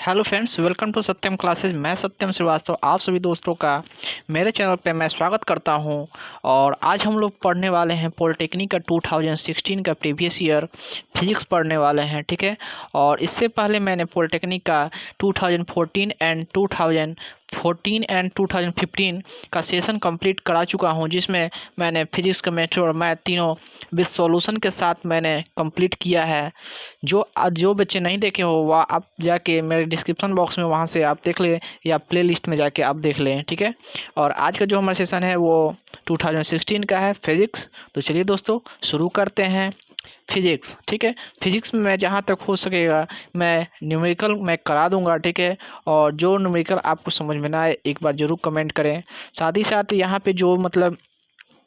Hello friends, welcome to Satyam classes. मैं सत्यम श्रीवास्तव आप सभी दोस्तों का मेरे चैनल पे मैं स्वागत करता हूं। और आज हम लोग पढ़ने वाले हैं पॉलिटेक्निक का 2016 का प्रीवियस ईयर फिजिक्स पढ़ने वाले हैं, ठीक है। और इससे पहले मैंने पॉलिटेक्निक का 2014 एंड 2015 का सेशन कंप्लीट करा चुका हूं, जिसमें मैंने फिजिक्स, केमिस्ट्री और मैथ तीनों विद सॉल्यूशन के साथ मैंने कंप्लीट किया है। जो बच्चे नहीं देखे हो वह आप जाके मेरे डिस्क्रिप्शन बॉक्स में वहाँ से आप देख लें, या प्ले लिस्ट में जाके आप देख लें, ठीक है। और आज का जो हमारा सेशन है वो 2016 का है फिजिक्स। तो चलिए दोस्तों शुरू करते हैं फिजिक्स, ठीक है। फिजिक्स में मैं जहाँ तक हो सकेगा मैं न्यूमेरिकल मैं करा दूंगा, ठीक है। और जो न्यूमेरिकल आपको समझ में ना आए एक बार ज़रूर कमेंट करें। साथ ही साथ यहाँ पे जो मतलब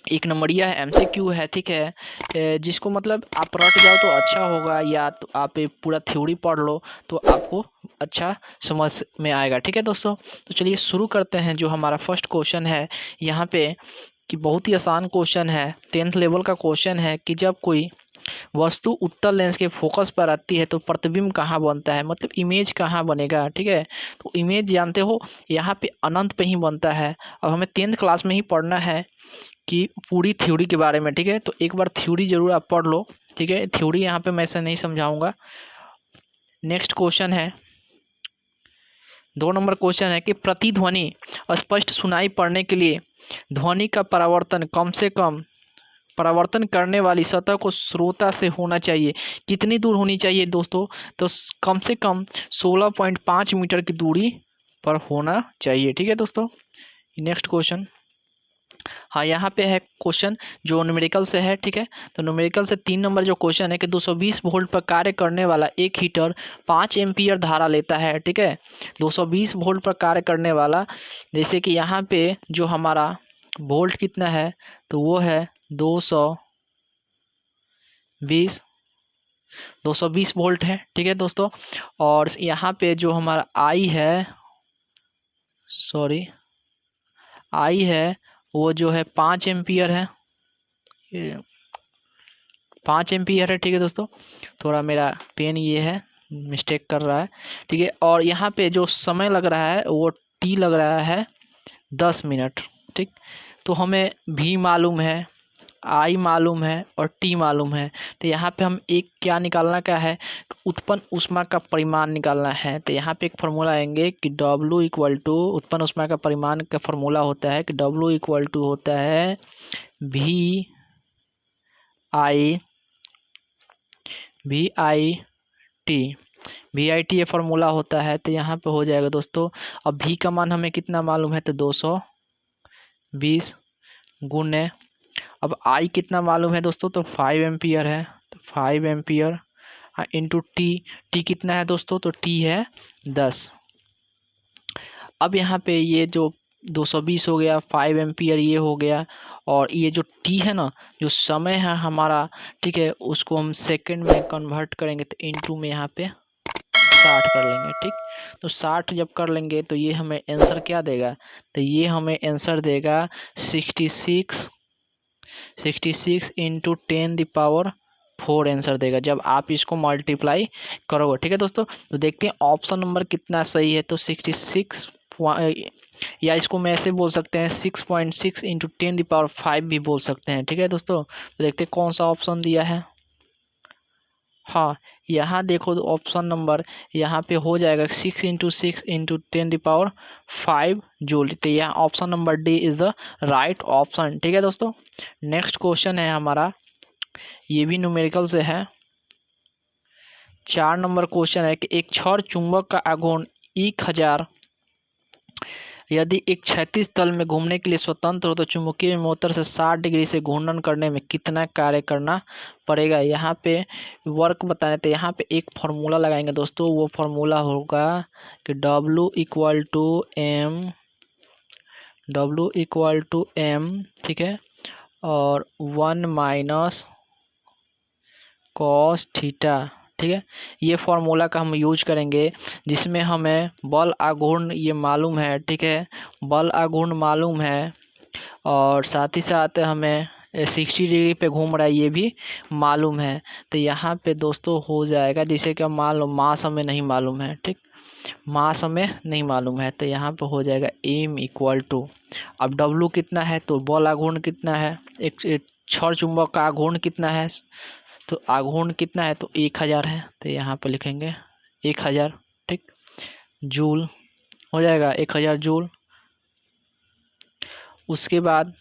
एक नंबरिया है, MCQ है, ठीक है। जिसको मतलब आप रट जाओ तो अच्छा होगा, या तो आप एक पूरा थ्योरी पढ़ लो तो आपको अच्छा समझ में आएगा, ठीक है दोस्तों। तो चलिए शुरू करते हैं। जो हमारा फर्स्ट क्वेश्चन है यहाँ पे कि बहुत ही आसान क्वेश्चन है, 10th लेवल का क्वेश्चन है कि जब कोई वस्तु उत्तल लेंस के फोकस पर आती है तो प्रतिबिंब कहाँ बनता है, मतलब इमेज कहाँ बनेगा, ठीक है। तो इमेज जानते हो यहाँ पे अनंत पे ही बनता है। और हमें 10th क्लास में ही पढ़ना है कि पूरी थ्योरी के बारे में, ठीक है। तो एक बार थ्योरी जरूर आप पढ़ लो, ठीक है। थ्योरी यहाँ पे मैं ऐसा नहीं समझाऊंगा। नेक्स्ट क्वेश्चन है, 2 नंबर क्वेश्चन है कि प्रतिध्वनि स्पष्ट सुनाई पड़ने के लिए ध्वनि का परावर्तन कम से कम परावर्तन करने वाली सतह को श्रोता से होना चाहिए। कितनी दूर होनी चाहिए दोस्तों? तो कम से कम 16.5 मीटर की दूरी पर होना चाहिए, ठीक है दोस्तों। नेक्स्ट क्वेश्चन, हाँ यहाँ पे है क्वेश्चन जो न्यूमेरिकल से है, ठीक है। तो न्यूमेरिकल से 3 नंबर जो क्वेश्चन है कि 220 वोल्ट पर कार्य करने वाला एक हीटर 5 एम्पियर धारा लेता है, ठीक है। 220 वोल्ट पर कार्य करने वाला, जैसे कि यहाँ पे जो हमारा वोल्ट कितना है तो वो है 220 वोल्ट है, ठीक है दोस्तों। और यहाँ पे जो हमारा आई है वो जो है 5 एम्पियर है, 5 एम्पियर है, ठीक है दोस्तों। थोड़ा मेरा पेन ये है, मिस्टेक कर रहा है, ठीक है। और यहाँ पे जो समय लग रहा है वो टी लग रहा है 10 मिनट, ठीक। तो हमें भी मालूम है, आई मालूम है और टी मालूम है। तो यहाँ पे हम एक क्या निकालना क्या है, उत्पन्न ऊष्मा का परिमाण निकालना है। तो यहाँ पे एक फार्मूला आएंगे कि W इक्वल टू उत्पन्न ऊष्मा का परिमाण का फार्मूला होता है कि W इक्वल टू होता है VI ये फार्मूला होता है। तो यहाँ पे हो जाएगा दोस्तों, अब भी का मान हमें कितना मालूम है तो 220 गुने, अब आई कितना मालूम है दोस्तों तो 5 एम्पियर है, तो 5 एम्पियर इंटू टी कितना है दोस्तों तो टी है 10। अब यहाँ पे ये जो 220 हो गया, 5 एम्पियर ये हो गया, और ये जो टी है ना, जो समय है हमारा, ठीक है, उसको हम सेकंड में कन्वर्ट करेंगे तो इनटू में यहाँ पे 60 कर लेंगे, ठीक। तो 60 जब कर लेंगे तो ये हमें आंसर क्या देगा, तो ये हमें आंसर देगा 66 इंटू 10⁴ आंसर देगा जब आप इसको मल्टीप्लाई करोगे, ठीक है दोस्तों। तो देखते हैं ऑप्शन नंबर कितना सही है। तो 66, या इसको मैं ऐसे बोल सकते हैं 6.6 इंटू 10⁵ भी बोल सकते हैं, ठीक है दोस्तों। तो देखते हैं कौन सा ऑप्शन दिया है। हाँ यहाँ देखो तो ऑप्शन नंबर यहाँ पे हो जाएगा 6 इंटू 6 इंटू 10⁵ जूल। तो यहाँ option number D is the right option, ठीक है दोस्तों। नेक्स्ट क्वेश्चन है हमारा, ये भी न्यूमेरिकल से है। 4 नंबर क्वेश्चन है कि एक क्षौर चुंबक का आघूर्ण 1000 यदि एक क्षैतिज तल में घूमने के लिए स्वतंत्र हो तो चुंबकीय मोटर से 60 डिग्री से घूर्णन करने में कितना कार्य करना पड़ेगा। यहाँ पे वर्क बताने, तो यहाँ पे एक फार्मूला लगाएंगे दोस्तों। वो फार्मूला होगा कि W इक्वल टू M, ठीक है, और 1 माइनस cos थीटा, ठीक है। ये फार्मूला का हम यूज करेंगे, जिसमें हमें बल आघूर्ण ये मालूम है, ठीक है, बल आघूर्ण मालूम है, और साथ ही साथ हमें 60 डिग्री पे घूम रहा है ये भी मालूम है। तो यहाँ पे दोस्तों हो जाएगा, जैसे कि मान लो मास हमें नहीं मालूम है, ठीक। मास हमें नहीं मालूम है, तो यहाँ पे हो जाएगा m इक्वल टू, अब W कितना है तो बल आघूर्ण कितना है, एक छड़ चुंबक का आघूर्ण कितना है, तो आघूर्ण कितना है तो 1000 है, तो यहाँ पे लिखेंगे 1000, ठीक, जूल हो जाएगा 1000 जूल। उसके बाद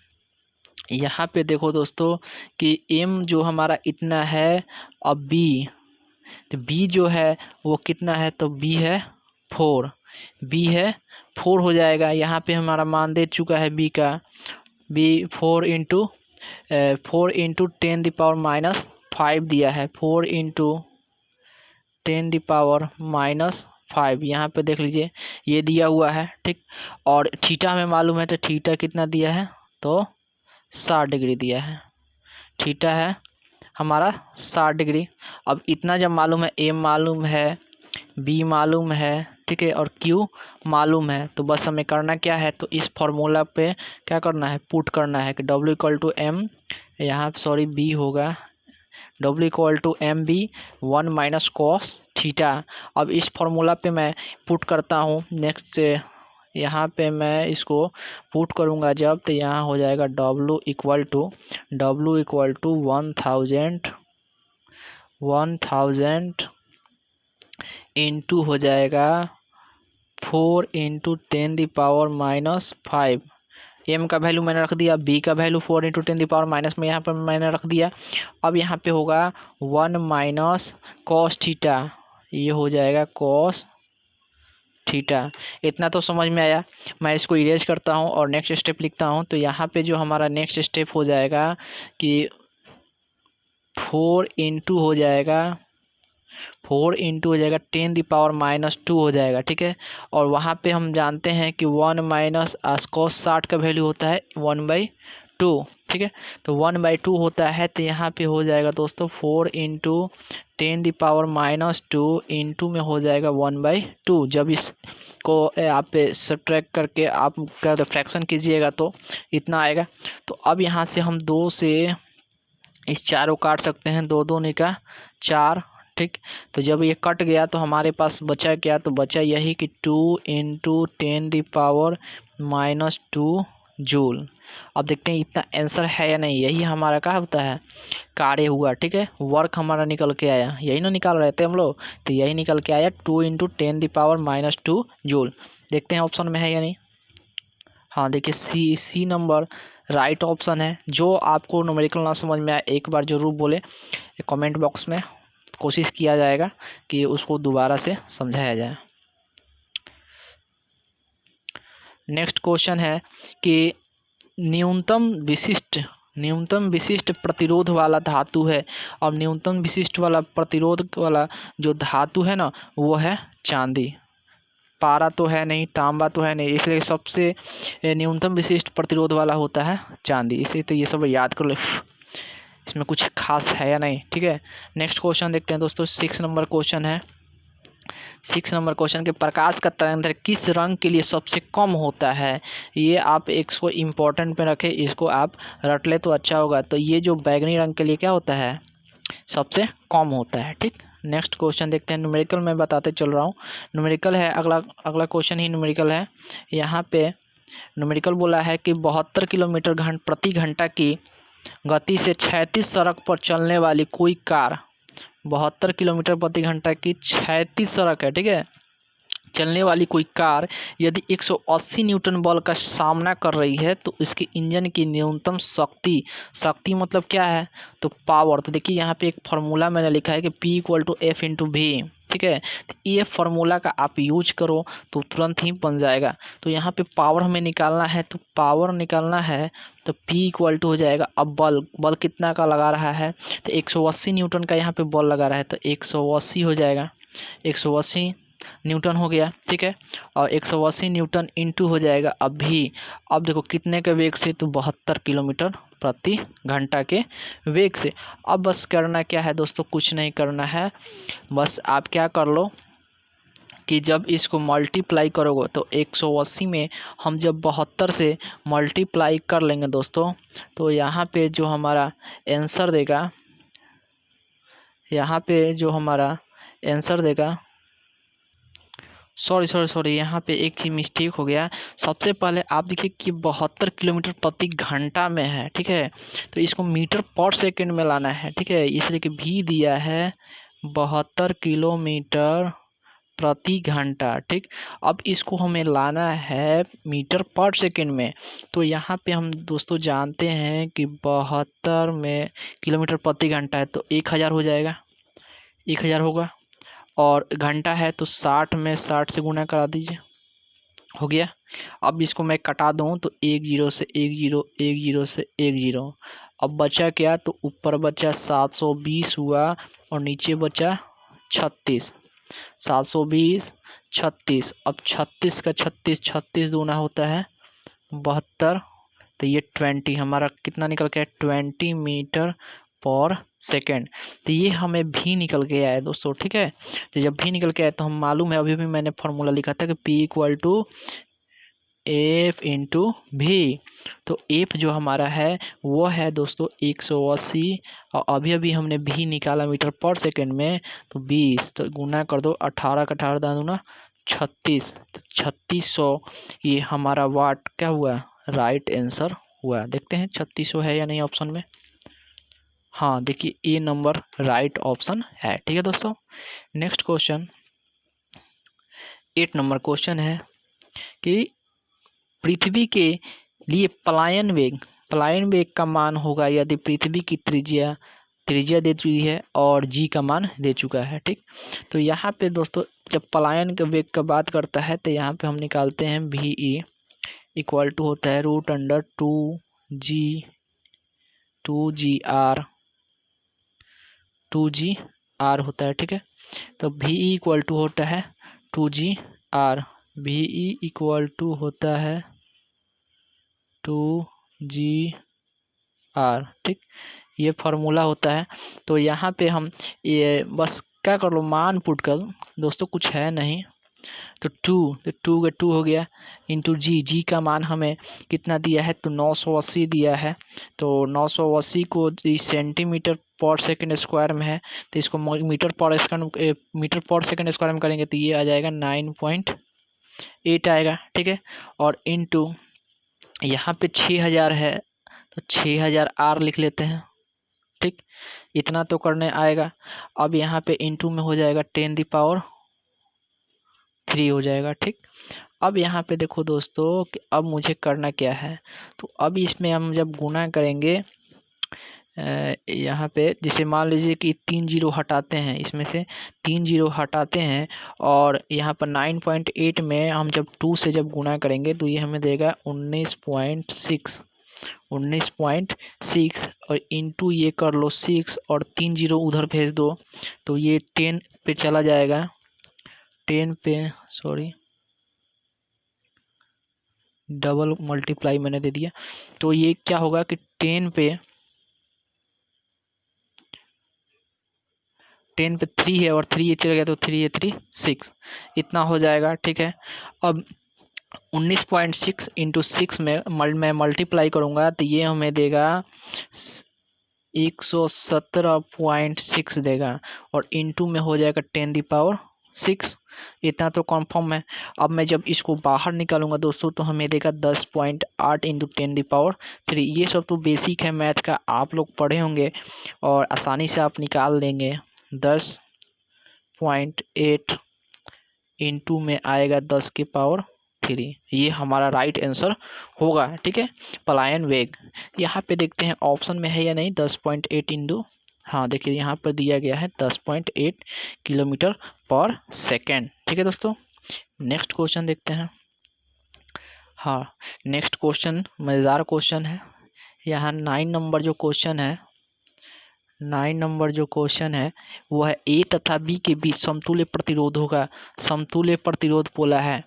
यहाँ पे देखो दोस्तों कि m जो हमारा इतना है, अब b, तो b जो है वो कितना है तो b है 4, b है 4 हो जाएगा। यहाँ पे हमारा मान दे चुका है b का, b 4 इंटू 10⁻⁻5 दिया है, 4 इंटू 10⁻⁻5 यहाँ पे देख लीजिए ये दिया हुआ है, ठीक। और थीटा हमें मालूम है, तो थीटा कितना दिया है तो 60 डिग्री दिया है, थीटा है हमारा 60 डिग्री। अब इतना जब मालूम है, एम मालूम है, बी मालूम है, ठीक है, और क्यू मालूम है, तो बस हमें करना क्या है तो इस फॉर्मूला पे क्या करना है, पुट करना है कि W इक्वल टू एम, यहाँ सॉरी बी होगा, W equal to M B 1 minus cos theta. अब इस फॉर्मूला पे मैं पुट करता हूँ, नेक्स्ट यहाँ पे मैं इसको पुट करूँगा जब, तो यहाँ हो जाएगा W इक्वल टू 1000 इंटू हो जाएगा 4 इंटू 10⁻⁻5। एम का वैल्यू मैंने रख दिया, बी का वैल्यू 4 इंटू 10⁻⁻ में यहाँ पर मैंने रख दिया। अब यहाँ पे होगा 1 माइनस कॉस थीटा, ये हो जाएगा कॉस थीटा। इतना तो समझ में आया। मैं इसको इरेज करता हूँ और नेक्स्ट स्टेप लिखता हूँ, तो यहाँ पे जो हमारा नेक्स्ट स्टेप हो जाएगा कि 4 इंटू हो जाएगा 10⁻⁻2 हो जाएगा, ठीक है। और वहाँ पे हम जानते हैं कि 1 माइनस कॉस 60 का वैल्यू होता है 1/2, ठीक है, तो 1/2 होता है, तो यहाँ पे हो जाएगा दोस्तों 4 इंटू 10⁻⁻2 इंटू में हो जाएगा 1/2। जब इसको आप सब्ट्रैक्ट करके आप फ्रैक्शन कीजिएगा तो इतना आएगा। तो अब यहाँ से हम 2 से इस 4 को काट सकते हैं, 2 2 निका 4, ठीक। तो जब ये कट गया तो हमारे पास बचा क्या, तो बचा यही कि 2 इंटू 10⁻⁻2 जूल। अब देखते हैं इतना आंसर है या नहीं, यही हमारा क्या होता है कार्य हुआ, ठीक है, वर्क हमारा निकल के आया, यही ना निकाल रहे थे हम लोग, तो यही निकल के आया 2 इंटू 10⁻⁻2 जूल। देखते हैं ऑप्शन में है या नहीं। हाँ देखिए सी नंबर राइट ऑप्शन है। जो आपको न्यूमेरिकल ना समझ में आए एक बार ज़रूर बोले, कमेंट बॉक्स में कोशिश किया जाएगा कि उसको दोबारा से समझाया जाए। नेक्स्ट क्वेश्चन है कि न्यूनतम विशिष्ट प्रतिरोध वाला धातु है, और न्यूनतम विशिष्ट वाला प्रतिरोध वाला जो धातु है ना वो है चांदी। पारा तो है नहीं, तांबा तो है नहीं, इसलिए सबसे न्यूनतम विशिष्ट प्रतिरोध वाला होता है चांदी। इसे तो ये सब याद कर लो, इसमें कुछ खास है या नहीं, ठीक है। नेक्स्ट क्वेश्चन देखते हैं दोस्तों, 6 नंबर क्वेश्चन है। 6 नंबर क्वेश्चन के प्रकाश का तरंगदैर्घ्य किस रंग के लिए सबसे कम होता है। ये आप इसको इम्पोर्टेंट पे रखें, इसको आप रट ले तो अच्छा होगा। तो ये जो बैगनी रंग के लिए क्या होता है सबसे कम होता है, ठीक। नेक्स्ट क्वेश्चन देखते हैं, न्यूमेरिकल में बताते चल रहा हूँ, न्यूमेरिकल है, अगला क्वेश्चन ही न्यूमेरिकल है। यहाँ पे न्यूमेरिकल बोला है कि 72 किलोमीटर प्रति घंटा की गति से क्षैतिज सड़क पर चलने वाली कोई कार, 72 किलोमीटर प्रति घंटा की क्षैतिज सड़क है, ठीक है, चलने वाली कोई कार यदि 180 न्यूटन बल का सामना कर रही है तो इसके इंजन की न्यूनतम शक्ति मतलब क्या है तो पावर। तो देखिए यहाँ पे एक फार्मूला मैंने लिखा है कि P = F/V, ठीक है। तो ये फार्मूला का आप यूज करो तो तुरंत ही बन जाएगा। तो यहाँ पे पावर हमें निकालना है, तो पावर निकालना है तो P = हो जाएगा, अब बल कितना का लगा रहा है तो 180 न्यूटन का यहाँ पे बल लगा रहा है, तो 180 हो जाएगा, 180 न्यूटन हो गया, ठीक है। और 180 न्यूटन इंटू हो जाएगा अभी, अब देखो कितने के वेग से, तो 72 किलोमीटर प्रति घंटा के वेग से। अब बस करना क्या है दोस्तों, कुछ नहीं करना है, बस आप क्या कर लो कि जब इसको मल्टीप्लाई करोगे तो 180 में हम जब 72 से मल्टीप्लाई कर लेंगे दोस्तों, तो यहाँ पे जो हमारा आंसर देगा, यहाँ पे जो हमारा आंसर देगा सॉरी यहाँ पे एक चीज़ मिस्टेक हो गया। सबसे पहले आप देखिए कि 72 किलोमीटर प्रति घंटा में है, ठीक है। तो इसको मीटर पर सेकंड में लाना है, ठीक है। इसलिए कि भी दिया है 72 किलोमीटर प्रति घंटा, ठीक। अब इसको हमें लाना है मीटर पर सेकंड में। तो यहाँ पे हम दोस्तों जानते हैं कि 72 में किलोमीटर प्रति घंटा है तो 1000 हो जाएगा, 1000 होगा। और घंटा है तो 60 में 60 से गुना करा दीजिए, हो गया। अब इसको मैं कटा दूँ तो 1 0 से 1 0, 1 0 से 1 0। अब बचा क्या, तो ऊपर बचा 720 हुआ और नीचे बचा 36। 720 36, अब 36 का 36, 36 दूना होता है 72। तो ये 20 हमारा कितना निकल के है, 20 मीटर पर सेकेंड। तो ये हमें भी निकल के आया है दोस्तों, ठीक है। तो जब भी निकल के आया तो हम मालूम है, अभी भी मैंने फॉर्मूला लिखा था कि P equal to F into V. तो एफ जो हमारा है वो है दोस्तों 180, और अभी अभी हमने भी निकाला मीटर पर सेकंड में तो 20। तो गुना कर दो, 18 का 18 दूना 36, तो 3600 ये हमारा वाट क्या हुआ, राइट आंसर हुआ। देखते हैं 3600 है या नहीं ऑप्शन में। हाँ देखिए ए नंबर राइट ऑप्शन है, ठीक है दोस्तों। नेक्स्ट क्वेश्चन 8 नंबर क्वेश्चन है कि पृथ्वी के लिए पलायन वेग का मान होगा यदि पृथ्वी की त्रिज्या दे चुकी है और जी का मान दे चुका है, ठीक। तो यहाँ पे दोस्तों जब पलायन के वेग का बात करता है तो यहाँ पे हम निकालते हैं भी ई इक्वल टू होता है √2g होता है, ठीक है। तो भी ई इक्वल टू होता है 2g/, भी ई इक्वल टू होता है 2g/, ठीक। ये फार्मूला होता है। तो यहाँ पे हम ये बस क्या कर लो, मान पुट कर दोस्तों, कुछ है नहीं। तो 2 का 2 हो गया इंटू जी का मान हमें कितना दिया है, तो 980 दिया है। तो 980 को सेंटीमीटर पर सेकंड स्क्वायर में है, तो इसको मीटर पर सेकंड स्क्वायर में करेंगे तो ये आ जाएगा 9.8 आएगा, ठीक है। और इंटू यहाँ पे 6000 है तो 6000 आर लिख लेते हैं, ठीक। इतना तो करने आएगा। अब यहाँ पे इंटू में हो जाएगा 10⁻³ हो जाएगा, ठीक। अब यहाँ पे देखो दोस्तों कि अब मुझे करना क्या है, तो अब इसमें हम जब गुना करेंगे यहाँ पे जैसे मान लीजिए कि 3 0 हटाते हैं, इसमें से 3 0 हटाते हैं और यहाँ पर 9.8 में हम जब 2 से जब गुना करेंगे तो ये हमें देगा 19.6 और इंटू ये कर लो 6 और 3 0 उधर भेज दो तो ये 10 पे चला जाएगा, 10 पे सॉरी डबल मल्टीप्लाई मैंने दे दिया। तो ये क्या होगा कि 10 पे 3 है और 3 ये चला गया तो 3 3 6 इतना हो जाएगा, ठीक है। अब 19.6 इंटू 6 में मैं मल्टीप्लाई करूँगा तो ये हमें देगा 117.6 देगा और इंटू में हो जाएगा 10⁻6। इतना तो कंफर्म है। अब मैं जब इसको बाहर निकालूंगा दोस्तों तो हमें देगा 10.8 इंटू 10⁻3। ये सब तो बेसिक है मैथ का, आप लोग पढ़े होंगे और आसानी से आप निकाल लेंगे। 10.8 इंटू में आएगा 10⁻3, ये हमारा राइट आंसर होगा, ठीक है। पलायन वेग यहाँ पे देखते हैं ऑप्शन में है या नहीं। 10.8 इंटू, हाँ देखिए यहाँ पर दिया गया है 10.8 किलोमीटर पर सेकेंड, ठीक है दोस्तों। नेक्स्ट क्वेश्चन देखते हैं। हाँ नेक्स्ट क्वेश्चन मज़ेदार क्वेश्चन है। यहाँ 9 नंबर जो क्वेश्चन है वो है ए तथा बी के बीच समतुल्य प्रतिरोध होगा, समतुल्य प्रतिरोध बोला है।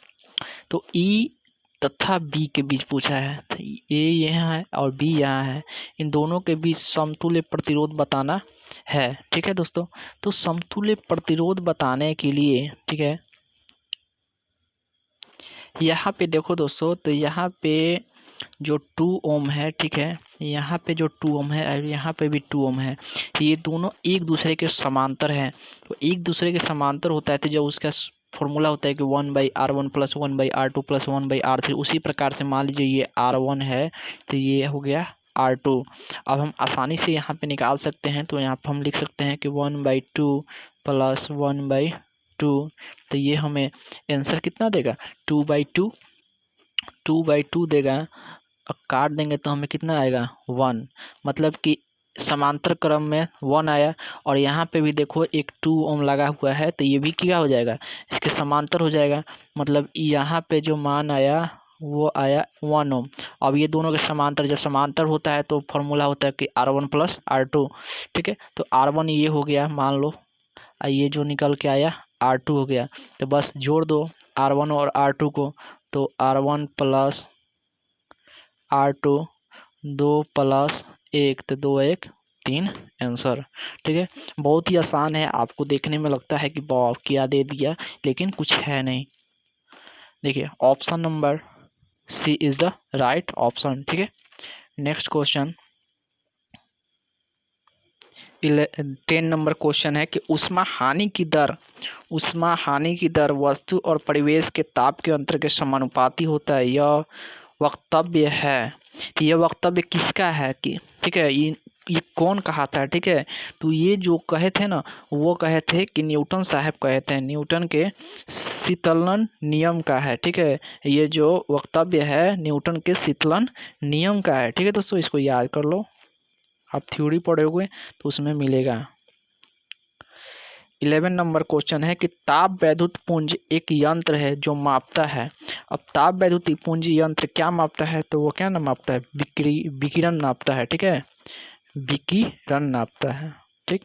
तो ई तथा बी के बीच पूछा है, तो ए यहाँ है और बी यहाँ है, इन दोनों के बीच समतुल्य प्रतिरोध बताना है, ठीक है दोस्तों। तो समतुल्य प्रतिरोध बताने के लिए, ठीक है, यहाँ पे देखो दोस्तों, तो यहाँ पे जो 2 ओम है, ठीक है, यहाँ पे जो 2 ओम है और यहाँ पे भी 2 ओम है, ये दोनों एक दूसरे के समांतर हैं। तो एक दूसरे के समांतर होता है तो जब उसका फॉर्मूला होता है कि 1/R1 + 1/R2 + 1/R3। उसी प्रकार से मान लीजिए ये R1 है तो ये हो गया R2। अब हम आसानी से यहाँ पे निकाल सकते हैं, तो यहाँ पर हम लिख सकते हैं कि 1/2 + 1/2, तो ये हमें आंसर कितना देगा 2/2 देगा। अब काट देंगे तो हमें कितना आएगा 1, मतलब कि समांतर क्रम में 1 आया। और यहाँ पे भी देखो एक 2 ओम लगा हुआ है, तो ये भी क्या हो जाएगा, इसके समांतर हो जाएगा। मतलब यहाँ पे जो मान आया वो आया 1 ओम। अब ये दोनों के समांतर, जब समांतर होता है तो फॉर्मूला होता है कि R1 + R2। ठीक है, तो R1 ये हो गया मान लो, ये जो निकल के आया R2 हो गया। तो बस जोड़ दो R1 और R2 को, तो R1 + R2, 2 + 1, तो 2 1 3 आंसर। ठीक है, बहुत ही आसान है। आपको देखने में लगता है कि वाह क्या दे दिया, लेकिन कुछ है नहीं। देखिए option number C is the right option. ठीक है, नेक्स्ट क्वेश्चन 10 नंबर क्वेश्चन है कि ऊष्मा हानि की दर वस्तु और परिवेश के ताप के अंतर के समानुपाती होता है। यह वक्तव्य है, यह वक्तव्य किसका है कि ठीक है, ये कौन कहा था। ठीक है, तो ये जो कहे थे ना, वो कहे थे कि न्यूटन साहब कहे थे, न्यूटन के शीतलन नियम का है। ठीक है, ये जो वक्तव्य है न्यूटन के शीतलन नियम का है। ठीक है दोस्तों, इसको याद कर लो, आप थ्योरी पढ़ोगे तो उसमें मिलेगा। 11 नंबर क्वेश्चन है कि ताप वैद्युत पुंज एक यंत्र है जो मापता है। अब ताप वैद्युत पुंज यंत्र क्या मापता है, तो वो क्या ना मापता है, विकिरण नापता है। ठीक है, विकिरण नापता है। ठीक,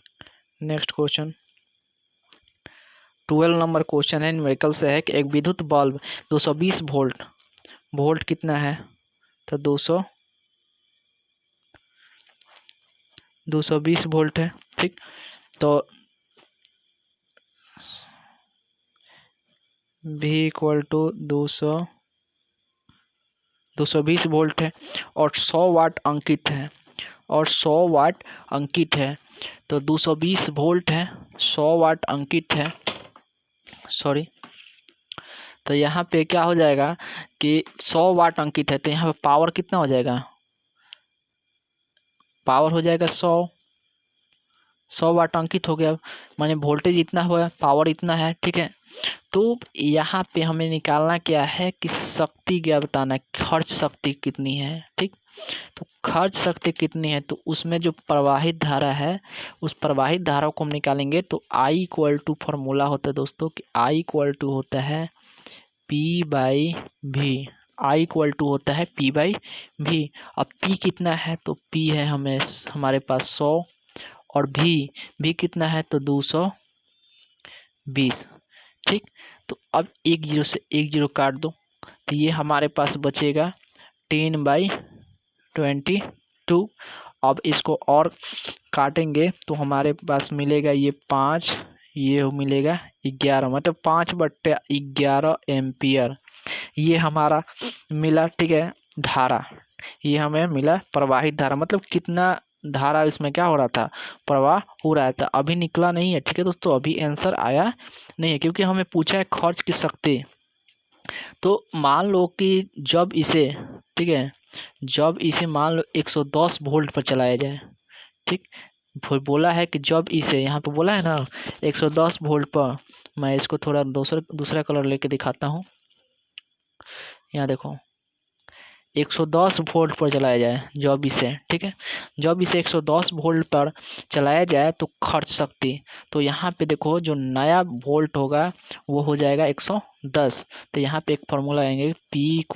नेक्स्ट क्वेश्चन 12 नंबर क्वेश्चन है, न्यूमेरिकल से है कि एक विद्युत बल्ब 220 वोल्ट कितना है, तो 220 वोल्ट है। ठीक, तो V = 220 वोल्ट है और 100 वाट अंकित है, तो 220 वोल्ट है, 100 वाट अंकित है, सॉरी। तो यहाँ पे क्या हो जाएगा कि 100 वाट अंकित है, तो यहाँ पे पावर कितना हो जाएगा, पावर हो जाएगा 100 वाट अंकित हो गया, माने वोल्टेज इतना हुआ, पावर इतना है। ठीक है, तो यहाँ पे हमें निकालना क्या है कि शक्ति क्या बताना है, खर्च शक्ति कितनी है। ठीक, तो खर्च शक्ति कितनी है, तो उसमें जो प्रवाहित धारा है उस प्रवाहित धारा को हम निकालेंगे। तो I = फॉर्मूला होता है दोस्तों कि I = होता है P/V। I = होता है P/V। अब P कितना है, तो P है हमारे पास 100 और V कितना है, तो 220। ठीक, तो अब एक जीरो से एक जीरो काट दो, तो ये हमारे पास बचेगा 10/22। अब इसको और काटेंगे तो हमारे पास मिलेगा ये 5, ये मिलेगा 11, मतलब 5/11 एम्पियर ये हमारा मिला। ठीक है, धारा ये हमें मिला, प्रवाहित धारा मतलब कितना धारा इसमें क्या हो रहा था, प्रवाह हो रहा था, अभी निकला नहीं है। ठीक है दोस्तों, अभी आंसर आया नहीं है, क्योंकि हमें पूछा है खर्च की शक्ति। तो मान लो कि जब इसे, ठीक है, जब इसे मान लो 110 वोल्ट पर चलाया जाए। ठीक, बोला है कि जब इसे, यहाँ पे बोला है ना 110 वोल्ट पर, मैं इसको थोड़ा दूसरा कलर लेके दिखाता हूँ। यहाँ देखो 110 वोल्ट पर चलाया जाए जब इसे, ठीक है, जब इसे 110 वोल्ट पर चलाया जाए तो खर्च शक्ति, तो यहाँ पे देखो जो नया वोल्ट होगा वो हो जाएगा 110। तो यहाँ पे एक फॉर्मूला आएंगे P =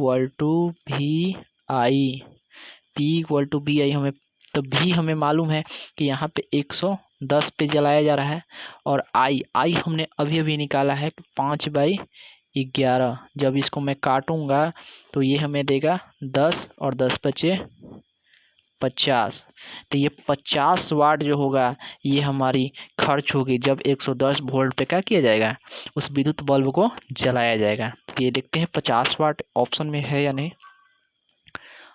VI हमें, तो भी हमें मालूम है कि यहाँ पे 110 पे जलाया जा रहा है, और I हमने अभी निकाला है 5/11। जब इसको मैं काटूंगा तो ये हमें देगा 10 और 10 बचे 50। तो ये 50 वाट जो होगा ये हमारी खर्च होगी जब 110 वोल्ट पे क्या किया जाएगा, उस विद्युत बल्ब को जलाया जाएगा। तो ये देखते हैं 50 वाट ऑप्शन में है या नहीं।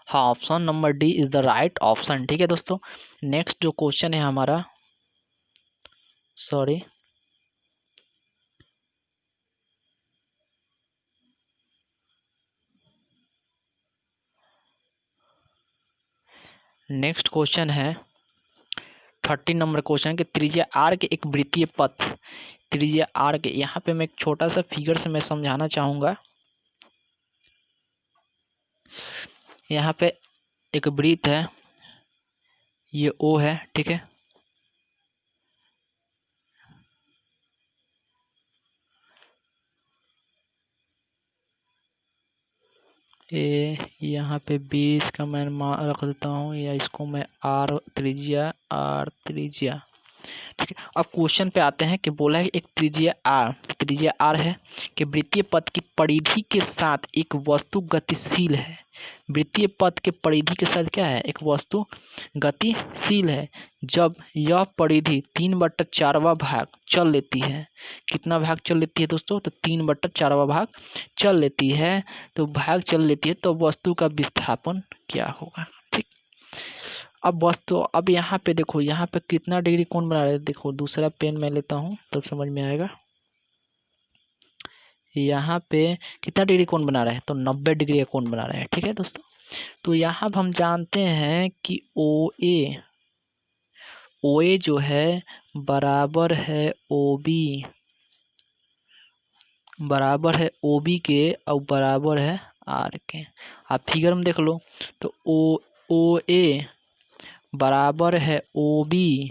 हाँ, option number D is the right option. ठीक है दोस्तों, नेक्स्ट जो क्वेश्चन है हमारा, सॉरी नेक्स्ट क्वेश्चन है 13 नंबर क्वेश्चन कि त्रिज्या आर के एक वृत्तीय पथ, त्रिज्या आर के, यहाँ पे मैं एक छोटा सा फिगर से मैं समझाना चाहूँगा। यहाँ पे एक वृत्त है, ये ओ है, ठीक है। ए यहाँ पे 20 का मैं रख देता हूँ, या इसको मैं आर त्रिज्या ठीक है। अब क्वेश्चन पे आते हैं कि बोला है एक त्रिज्या आर है कि वृत्तीय पथ की परिधि के साथ एक वस्तु गतिशील है। वृत्तीय पथ के परिधि के साथ क्या है, एक वस्तु गतिशील है जब यह परिधि 3/4 भाग चल लेती है। कितना भाग चल लेती है दोस्तों, तो 3/4 भाग चल लेती है। तो भाग चल लेती है तो वस्तु का विस्थापन क्या होगा, ठीक। अब यहाँ पे देखो, यहाँ पे कितना डिग्री कोण बना रहे हैं, देखो दूसरा पेन मैं लेता हूँ तब समझ में आएगा। यहाँ पे कितना डिग्री कोण बना रहे हैं, तो 90 डिग्री का कोण बना रहे हैं, ठीक है दोस्तों। तो यहाँ हम जानते हैं कि ओ ए जो है बराबर है ओ बी के और बराबर है आर के। आप फिगर में देख लो तो ओ ए बराबर है ओ बी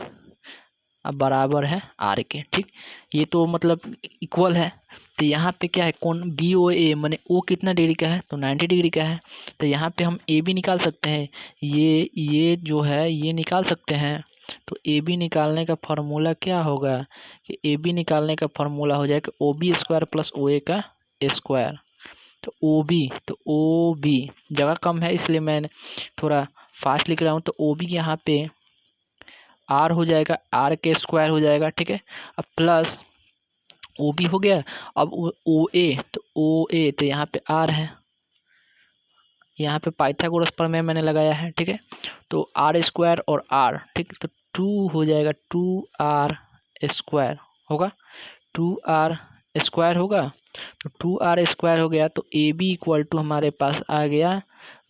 अब बराबर है आर के, ठीक। ये तो मतलब इक्वल है। तो यहाँ पे क्या है, कौन बी ओ ए माने ओ कितना डिग्री का है, तो 90 डिग्री का है। तो यहाँ पे हम ए बी निकाल सकते हैं, ये जो है ये निकाल सकते हैं। तो ए बी निकालने का फार्मूला क्या होगा कि ए बी निकालने का फार्मूला हो जाएगा O B square plus O A का स्क्वायर। तो ओ बी जगह कम है इसलिए मैं थोड़ा फास्ट लिख रहा हूँ। तो ओ बी यहाँ पे आर हो जाएगा, आर के स्क्वायर हो जाएगा, ठीक है। अब प्लस ओ बी हो गया। अब ओ ए तो यहाँ पे आर है, यहाँ पे पाइथागोरस प्रमेय मैंने लगाया है, ठीक है। तो आर स्क्वायर और आर, ठीक। तो 2 हो जाएगा, 2r स्क्वायर होगा, 2r स्क्वायर होगा। तो 2r स्क्वायर हो गया। तो ए बी इक्वल टू हमारे पास आ गया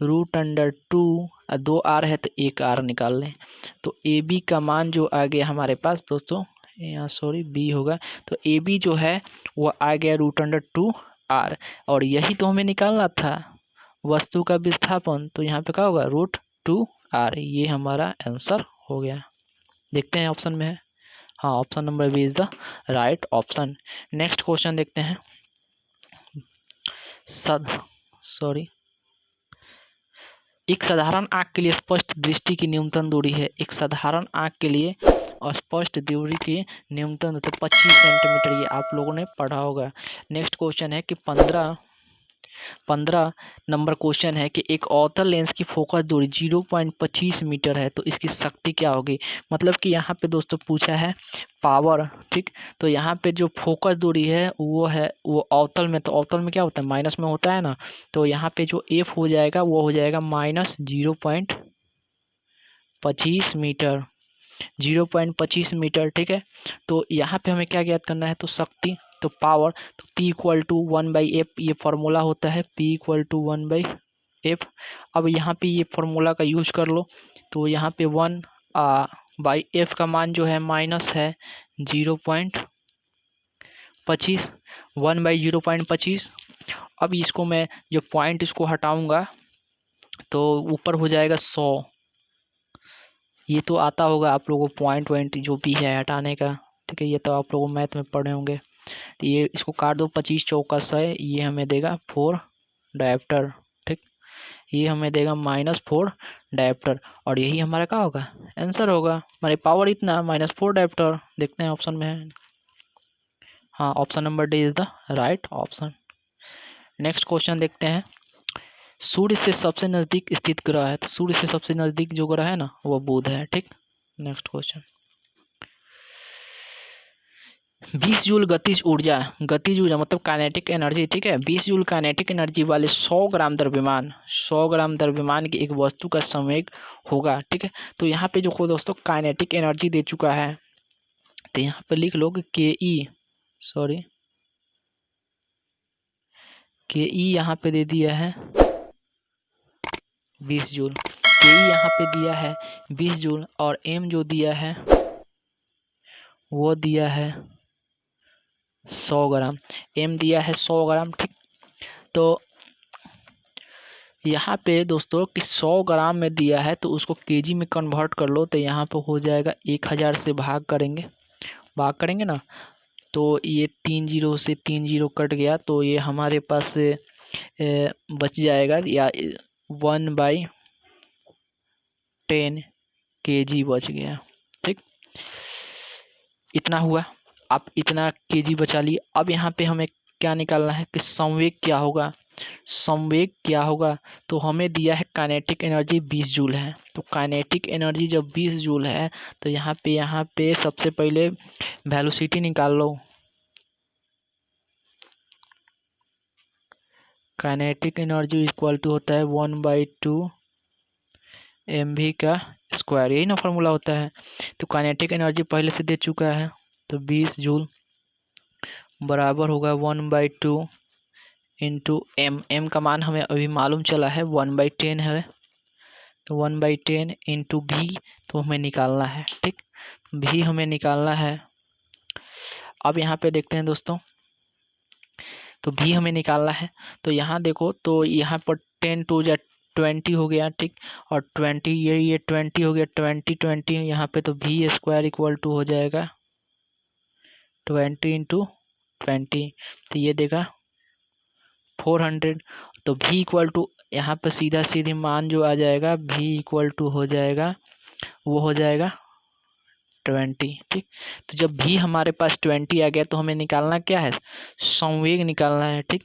√2, 2r है तो 1r निकाल लें। तो ए बी का मान जो आ गया हमारे पास दोस्तों, यहाँ सॉरी बी होगा, तो ए बी जो है वो आ गया √2r। और यही तो हमें निकालना था, वस्तु का विस्थापन। तो यहाँ पे क्या होगा, √2r। ये हमारा आंसर हो गया। देखते हैं ऑप्शन में है, हाँ option number B is the right option. Next question देखते हैं। एक साधारण आँख के लिए स्पष्ट दृष्टि की न्यूनतम दूरी है, एक साधारण आँख के लिए स्पष्ट दूरी की न्यूनतम तो 25 सेंटीमीटर, ये आप लोगों ने पढ़ा होगा। नेक्स्ट क्वेश्चन है कि 15 नंबर क्वेश्चन है कि एक अवतल लेंस की फोकस दूरी 0.25 मीटर है, तो इसकी शक्ति क्या होगी। मतलब कि यहाँ पे दोस्तों पूछा है पावर, ठीक। तो यहाँ पे जो फोकस दूरी है वो अवतल में, तो अवतल में क्या होता है, माइनस में होता है ना। तो यहाँ पे जो एफ हो जाएगा वो हो जाएगा -0.25 मीटर, 0.25 मीटर, ठीक है। तो यहाँ पे हमें क्या ज्ञात करना है, तो शक्ति, तो पावर, तो P = 1/f, ये फार्मूला होता है P = 1/f। अब यहाँ पे ये फार्मूला का यूज कर लो। तो यहाँ पे 1/f का मान जो है माइनस है 0.25, 1/0.25। अब इसको मैं जो पॉइंट इसको हटाऊंगा तो ऊपर हो जाएगा 100। ये तो आता होगा आप लोगों को, पॉइंट जो भी है हटाने का, ठीक है। ये तो आप लोगों मैथ में पढ़े होंगे। तो ये इसको काट दो, 25 चौका 100, ये हमें देगा 4 डायप्टर, ठीक। ये हमें देगा -4 डायप्टर, और यही हमारा क्या होगा, आंसर होगा। हमारी पावर इतना -4 डायप्टर। देखते हैं ऑप्शन में है, हाँ option number D is the right option. Next question देखते हैं। सूर्य से सबसे नज़दीक स्थित ग्रह है, तो सूर्य से सबसे नज़दीक जो ग्रह है ना वो बुध है, ठीक। नेक्स्ट क्वेश्चन, 20 जूल गतिज ऊर्जा मतलब काइनेटिक एनर्जी, ठीक है। 20 जूल काइनेटिक एनर्जी वाले 100 ग्राम द्रव्यमान की एक वस्तु का संवेग होगा, ठीक है। तो यहाँ पे जो दोस्तों काइनेटिक एनर्जी दे चुका है, तो यहाँ पे लिख लो कि के ई यहाँ पे दे दिया है 20 जूल। के यहाँ पे दिया है 20 जूल और एम जो दिया है वो दिया है 100 ग्राम। एम दिया है 100 ग्राम, ठीक। तो यहाँ पे दोस्तों कि 100 ग्राम में दिया है तो उसको केजी में कन्वर्ट कर लो, तो यहाँ पे हो जाएगा 1000 से भाग करेंगे ना, तो ये 3 जीरो से 3 जीरो कट गया, तो ये हमारे पास बच जाएगा या 1/10 केजी बच गया, ठीक। इतना हुआ, आप इतना केजी बचा लिए। अब यहाँ पे हमें क्या निकालना है कि संवेग क्या होगा। संवेग क्या होगा, तो हमें दिया है काइनेटिक एनर्जी 20 जूल है, तो काइनेटिक एनर्जी जब 20 जूल है तो यहाँ पे सबसे पहले वेलोसिटी निकाल लो। काइनेटिक एनर्जी इक्वल टू होता है 1/2 mv का स्क्वायर, यही ना फॉर्मूला होता है। तो काइनेटिक एनर्जी पहले से दे चुका है, तो 20 जूल बराबर होगा 1/2 इंटू एम का मान हमें अभी मालूम चला है 1/10 है, तो 1/10 इंटू भी तो हमें निकालना है, ठीक। भी हमें निकालना है। अब यहाँ पे देखते हैं दोस्तों, तो भी हमें निकालना है, तो यहाँ देखो, तो यहाँ पर 10 टू या 20 हो गया, ठीक। और 20 ये 20 हो गया, 20 यहाँ पे, तो भी स्क्वायर इक्वल टू हो जाएगा 20 इंटू 20, तो ये देगा 400। तो भी इक्वल टू यहाँ पे सीधी मान जो आ जाएगा, भी इक्वल टू हो जाएगा, वो हो जाएगा 20, ठीक। तो जब भी हमारे पास 20 आ गया तो हमें निकालना क्या है, संवेग निकालना है, ठीक।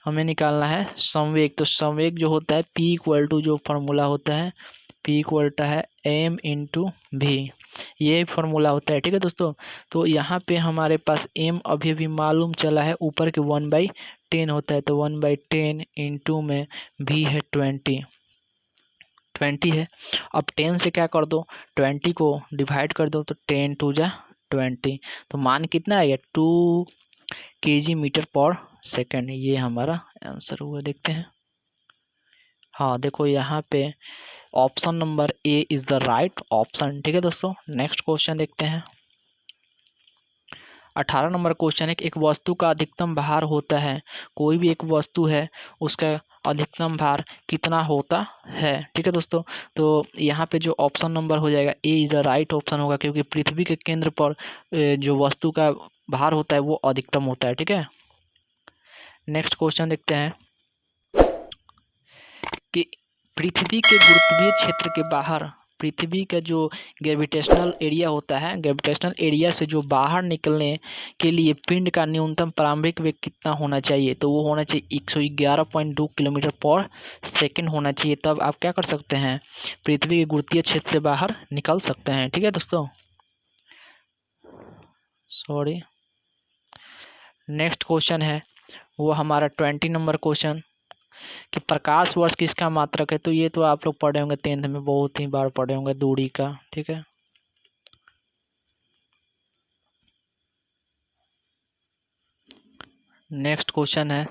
हमें निकालना है संवेग। तो संवेग जो होता है P इक्वल टू, जो फार्मूला होता है P इक्वल टू है m इंटू भी, ये फार्मूला होता है, ठीक है दोस्तों। तो यहाँ पे हमारे पास m अभी अभी मालूम चला है, ऊपर के 1/10 होता है, तो 1/10 इंटू में भी है 20 है। अब 10 से क्या कर दो, 20 को डिवाइड कर दो, तो 10 टू जा 20, तो मान कितना आएगा 2 kg मीटर पर सेकेंड। ये हमारा आंसर हुआ, देखते हैं। हाँ देखो, यहाँ पे option number A is the right option, ठीक है दोस्तों। नेक्स्ट क्वेश्चन देखते हैं। 18 नंबर क्वेश्चन है कि एक वस्तु का अधिकतम भार होता है, कोई भी एक वस्तु है उसका अधिकतम भार कितना होता है, ठीक है दोस्तों। तो यहाँ पे जो ऑप्शन नंबर हो जाएगा ए इज द राइट ऑप्शन होगा, क्योंकि पृथ्वी के केंद्र पर जो वस्तु का भार होता है वो अधिकतम होता है, ठीक है। नेक्स्ट क्वेश्चन देखते हैं कि पृथ्वी के गुरुत्वीय क्षेत्र के बाहर, पृथ्वी का जो ग्रेविटेशनल एरिया होता है, ग्रेविटेशनल एरिया से जो बाहर निकलने के लिए पिंड का न्यूनतम प्रारंभिक वेग कितना होना चाहिए, तो वो होना चाहिए 111.2 किलोमीटर पर सेकेंड होना चाहिए। तब आप क्या कर सकते हैं, पृथ्वी के गुरुत्वीय क्षेत्र से बाहर निकल सकते हैं, ठीक है दोस्तों। सॉरी, नेक्स्ट क्वेश्चन है वो हमारा 20 नंबर क्वेश्चन कि प्रकाश वर्ष किसका मात्रक है। तो ये तो आप लोग पढ़े होंगे 10th में, बहुत ही बार पढ़े होंगे, दूरी का, ठीक है। नेक्स्ट क्वेश्चन है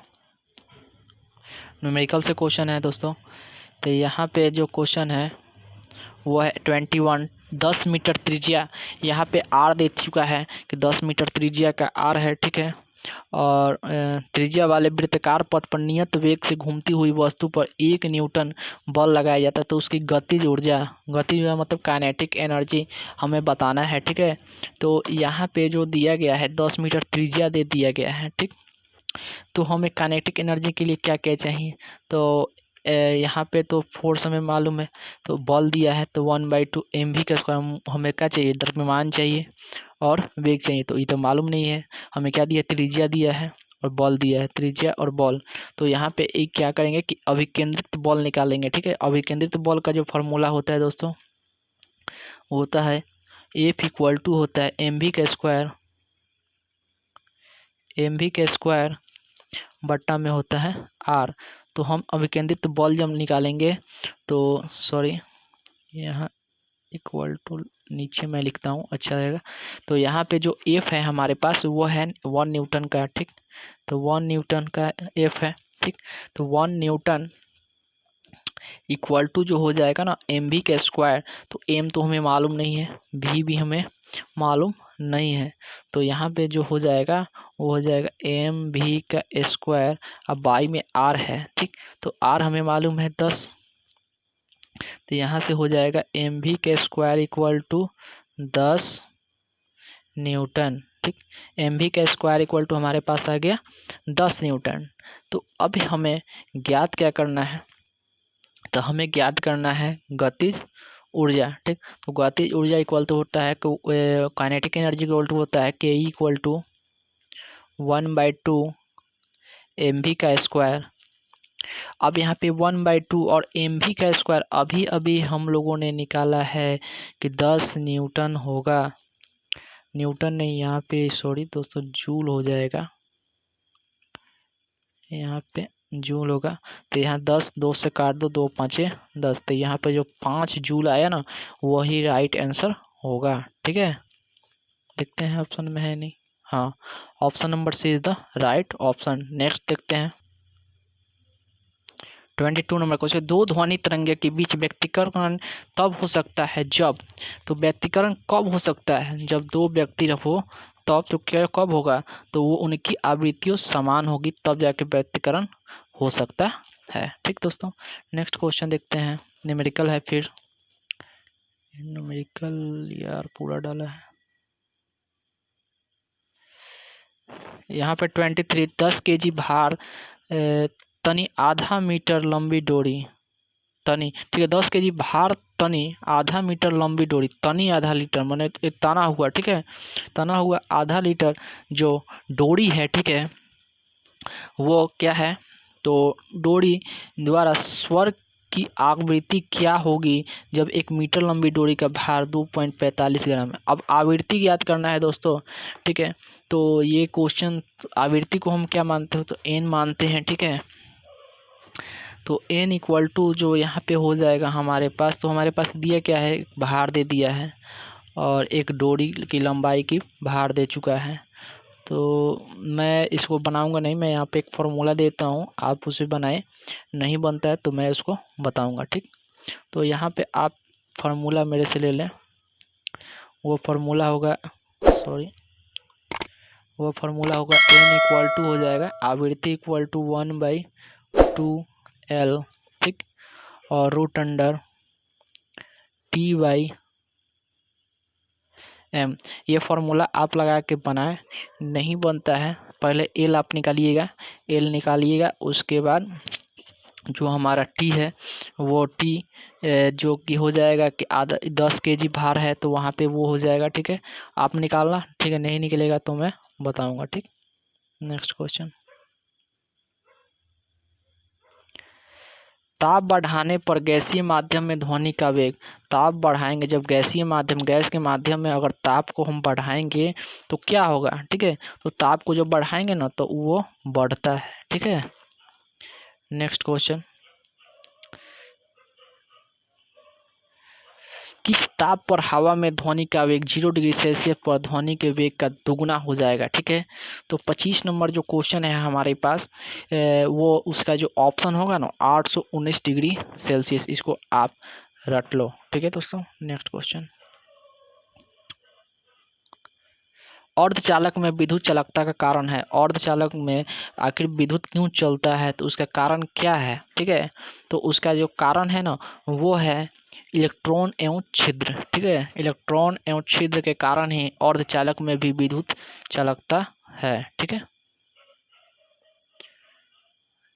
न्यूमेरिकल से क्वेश्चन है दोस्तों। तो यहाँ पे जो क्वेश्चन है वो है 21, 10 मीटर त्रिज्या, यहाँ पे आर दे चुका है कि 10 मीटर त्रिज्या का आर है, ठीक है। और त्रिज्या वाले वृत्ताकार पथ पर नियत वेग से घूमती हुई वस्तु पर 1 न्यूटन बल लगाया जाता है, तो उसकी गतिज ऊर्जा मतलब काइनेटिक एनर्जी हमें बताना है, ठीक है। तो यहाँ पे जो दिया गया है 10 मीटर त्रिज्या दे दिया गया है, ठीक। तो हमें काइनेटिक एनर्जी के लिए क्या क्या चाहिए, तो यहाँ पे तो फोर्स हमें मालूम है, तो बल दिया है, तो 1/2 mv का स्क्वायर, हमें क्या चाहिए, द्रव्यमान चाहिए और वेग चाहिए, तो ये तो मालूम नहीं है। हमें क्या दिया, त्रिज्या दिया है और बल दिया है, त्रिज्या और बल। तो यहाँ पे एक क्या करेंगे कि अभिकेंद्रित बल निकालेंगे, ठीक है। अभिकेंद्रित बल का जो फॉर्मूला होता है दोस्तों, वो होता है F इक्वल टू होता है mv का स्क्वायर बट्टा में होता है R। तो हम अभिकेंद्रित बल जब निकालेंगे तो सॉरी, यहाँ इक्वल टू नीचे मैं लिखता हूँ, अच्छा रहेगा। तो यहाँ पे जो F है हमारे पास वो है 1 न्यूटन का, ठीक। तो 1 न्यूटन का F है, ठीक। तो 1 न्यूटन इक्वल टू जो हो जाएगा ना एम वी का स्क्वायर, तो एम तो हमें मालूम नहीं है, वी भी हमें मालूम नहीं है, तो यहाँ पे जो हो जाएगा वो हो जाएगा एम वी का स्क्वायर। अब बाई में आर है, ठीक, तो आर हमें मालूम है 10, तो यहाँ से हो जाएगा एम वी का स्क्वायर इक्वल टू 10 न्यूटन, ठीक। एम वी का स्क्वायर इक्वल टू हमारे पास आ गया 10 न्यूटन। तो अब हमें ज्ञात क्या करना है, तो हमें ज्ञात करना है गतिज ऊर्जा, ठीक। तो गतिज ऊर्जा इक्वल टू होता है काइनेटिक एनर्जी इक्वल टू होता है के इक्वल टू 1/2 एम वी का स्क्वायर। अब यहाँ पे 1/2 और एम वी का स्क्वायर अभी अभी हम लोगों ने निकाला है कि 10 न्यूटन होगा, न्यूटन नहीं, यहाँ पे सॉरी दोस्तों जूल हो जाएगा, यहाँ पे जूल होगा। तो यहाँ 10 2 से काट दो, 2 5 10, तो यहाँ पे जो 5 जूल आया ना वही राइट आंसर होगा, ठीक है। देखते हैं ऑप्शन में है नहीं, हाँ, option number C is the right option. Next देखते हैं 22 नंबर क्वेश्चन। दो ध्वनि तरंगे के बीच व्यक्तिकरण तब हो सकता है जब, तो व्यक्तिकरण कब हो सकता है, जब दो व्यक्ति हो तब, तो क्या कब होगा, तो वो उनकी आवृत्तियों समान होगी तब जाके व्यक्तिकरण हो सकता है, ठीक दोस्तों। नेक्स्ट क्वेश्चन देखते हैं, न्यूमेरिकल है, फिर न्यूमेरिकल यार पूरा डाला है यहाँ पे 23 10 kg भार तनी आधा मीटर लंबी डोरी, तनी, ठीक है, 10 kg भार तनी आधा मीटर लंबी डोरी, तनी आधा लीटर माने तना हुआ, ठीक है, तना हुआ आधा लीटर जो डोरी है, ठीक है, वो क्या है, तो डोरी द्वारा स्वर की आवृत्ति क्या होगी जब 1 मीटर लंबी डोरी का भार 2.45 ग्राम है। अब आवृत्ति ज्ञात करना है दोस्तों, ठीक है, तो ये क्वेश्चन आवृत्ति को हम क्या मानते हो, तो एन मानते हैं, ठीक है। तो एन इक्वल टू जो यहाँ पे हो जाएगा हमारे पास, तो हमारे पास दिया क्या है, भार दे दिया है और एक डोरी की लंबाई की भार दे चुका है। तो मैं इसको बनाऊंगा नहीं, मैं यहाँ पे एक फार्मूला देता हूँ, आप उसे बनाएं, नहीं बनता है तो मैं उसको बताऊंगा, ठीक। तो यहाँ पे आप फार्मूला मेरे से ले लें, वो फार्मूला होगा, सॉरी, वो फार्मूला होगा एन इक्वल टू हो जाएगा आवृत्ति इक्वल टू 1/2L, ठीक, और रूट अंडर T/M। ये फार्मूला आप लगा के बनाएं, नहीं बनता है पहले एल आप निकालिएगा, एल निकालिएगा, उसके बाद जो हमारा टी है वो टी जो कि हो जाएगा कि आधा 10 kg भार है तो वहाँ पे वो हो जाएगा, ठीक है, आप निकालना, ठीक है, नहीं निकलेगा तो मैं बताऊंगा, ठीक। नेक्स्ट क्वेश्चन, ताप बढ़ाने पर गैसीय माध्यम में ध्वनि का वेग, ताप बढ़ाएंगे जब गैसीय माध्यम, गैस के माध्यम में अगर ताप को हम बढ़ाएंगे तो क्या होगा, ठीक है, तो ताप को जब बढ़ाएंगे ना तो वो बढ़ता है, ठीक है। नेक्स्ट क्वेश्चन, किस ताप पर हवा में ध्वनि का वेग 0 डिग्री सेल्सियस पर ध्वनि के वेग का दुगुना हो जाएगा, ठीक है। तो 25 नंबर जो क्वेश्चन है हमारे पास वो उसका जो ऑप्शन होगा ना 819 डिग्री सेल्सियस, इसको आप रट लो, ठीक है दोस्तों। नेक्स्ट क्वेश्चन, अर्धचालक में विद्युत चालकता का कारण है, अर्धचालक में आखिर विद्युत क्यों चलता है, तो उसका कारण क्या है, ठीक है, तो उसका जो कारण है ना वो है इलेक्ट्रॉन एवं छिद्र, ठीक है, इलेक्ट्रॉन एवं छिद्र के कारण ही अर्धचालक में भी विद्युत चालकता है, ठीक है।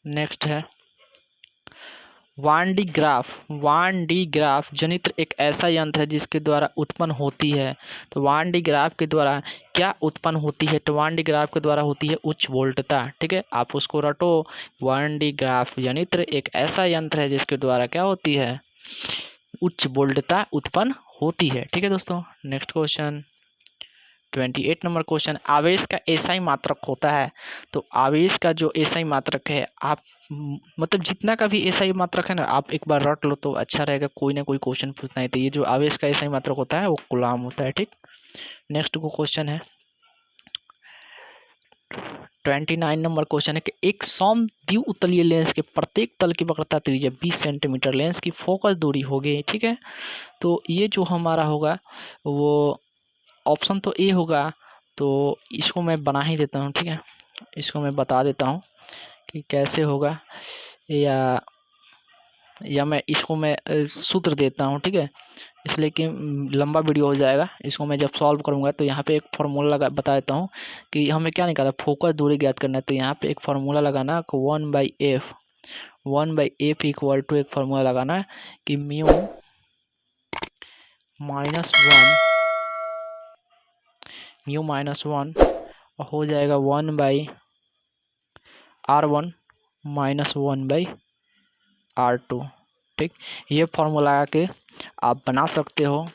नेक्स्ट है वान डी ग्राफ, वान डी ग्राफ जनित्र एक ऐसा यंत्र है जिसके द्वारा उत्पन्न होती है, तो वान डी ग्राफ के द्वारा क्या उत्पन्न होती है, तो वान डी ग्राफ के द्वारा होती है उच्च वोल्टता, ठीक है, आप उसको रटो, वान डी ग्राफ यंत्र एक ऐसा यंत्र है जिसके द्वारा क्या होती है, उच्च वोल्टता उत्पन्न होती है, ठीक है दोस्तों। नेक्स्ट क्वेश्चन 28 नंबर क्वेश्चन, आवेश का एसआई मात्रक होता है, तो आवेश का जो एसआई मात्रक है आप मतलब जितना का भी एसआई मात्रक है ना आप एक बार रट लो तो अच्छा रहेगा, कोई ना कोई क्वेश्चन पूछना है, तो ये जो आवेश का एसआई मात्रक होता है वो कूलाम होता है, ठीक। नेक्स्ट को क्वेश्चन है 29 नंबर क्वेश्चन है कि एक समद्वितलीय लेंस के प्रत्येक तल की वक्रता त्रिज्या 20 सेंटीमीटर, लेंस की फोकस दूरी होगी। ठीक है, तो ये जो हमारा होगा वो ऑप्शन तो ए होगा, तो इसको मैं बना ही देता हूँ। ठीक है, इसको मैं बता देता हूँ कि कैसे होगा, या मैं इसको मैं सूत्र देता हूँ। ठीक है, इसलिए कि लंबा वीडियो हो जाएगा। इसको मैं जब सॉल्व करूँगा तो यहाँ पे एक फार्मूला लगा बता देता हूँ कि हमें क्या निकाला, फोकस दूरी ज्ञात करना है। तो यहाँ पे एक फार्मूला लगाना कि 1/f इक्वल टू, एक फार्मूला लगाना है कि म्यू माइनस वन हो जाएगा 1/r1 माइनस 1/r2। ठीक, ये फार्मूला के आप बना सकते हो,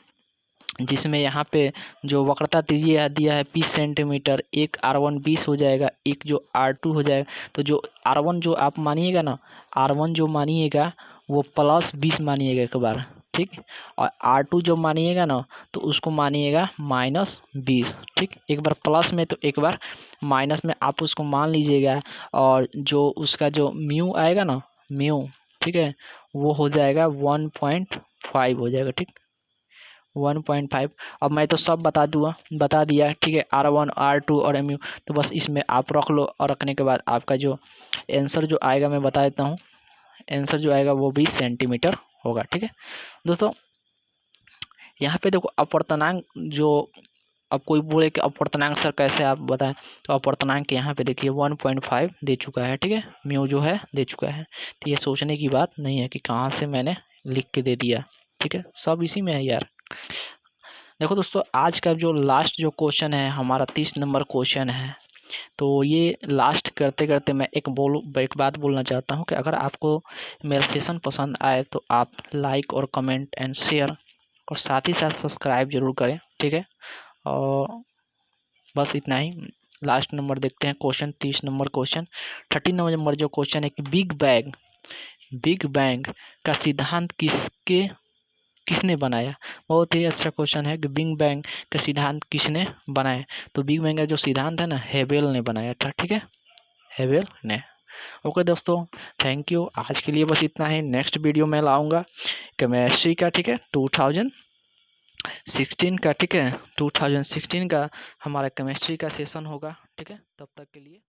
जिसमें यहाँ पे जो वक्रता त्रिज्या दिया है 20 सेंटीमीटर, एक r1 20 हो जाएगा, एक जो r2 हो जाएगा। तो जो r1 जो आप मानिएगा ना, r1 जो मानिएगा वो +20 मानिएगा एक बार। ठीक, और r2 जो मानिएगा ना तो उसको मानिएगा -20। ठीक, एक बार प्लस में तो एक बार माइनस में आप उसको मान लीजिएगा, और जो उसका जो म्यू आएगा ना, म्यू, ठीक है, वो हो जाएगा 1.5 हो जाएगा। ठीक, 1.5। अब मैं तो सब बता दिया। ठीक है, r1 r2 और mu, तो बस इसमें आप रख लो, और रखने के बाद आपका जो आंसर जो आएगा मैं बता देता हूँ। आंसर जो आएगा वो 20 सेंटीमीटर होगा। ठीक है दोस्तों, यहाँ पे देखो अपवर्तनांक जो, अब कोई बोले कि अपवर्तनांक सर कैसे आप बताएं, तो अपवर्तनांक यहाँ पे देखिए 1.5 दे चुका है। ठीक है, म्यू जो है दे चुका है। तो ये सोचने की बात नहीं है कि कहाँ से मैंने लिख के दे दिया। ठीक है, सब इसी में है यार। देखो दोस्तों, आज का जो लास्ट जो क्वेश्चन है हमारा 30 नंबर क्वेश्चन है। तो ये लास्ट करते करते मैं एक बात बोलना चाहता हूँ कि अगर आपको मेरा सेशन पसंद आए तो आप लाइक और कमेंट एंड शेयर, और साथ ही साथ सब्सक्राइब जरूर करें। ठीक है, और बस इतना ही। लास्ट नंबर देखते हैं, क्वेश्चन 30 नंबर क्वेश्चन। 30 नंबर जो क्वेश्चन है कि बिग बैंग का सिद्धांत किसने बनाया। बहुत ही अच्छा क्वेश्चन है कि बिग बैंग का सिद्धांत किसने बनाया। तो बिग बैंग का जो सिद्धांत है ना, हेबल ने बनाया था। ठीक है, हेबल ने। ओके दोस्तों, थैंक यू। आज के लिए बस इतना ही। नेक्स्ट वीडियो में लाऊंगा केमिस्ट्री का। ठीक है, 2016 का। ठीक है, 2016 का हमारा केमिस्ट्री का सेशन होगा। ठीक है, तब तक के लिए।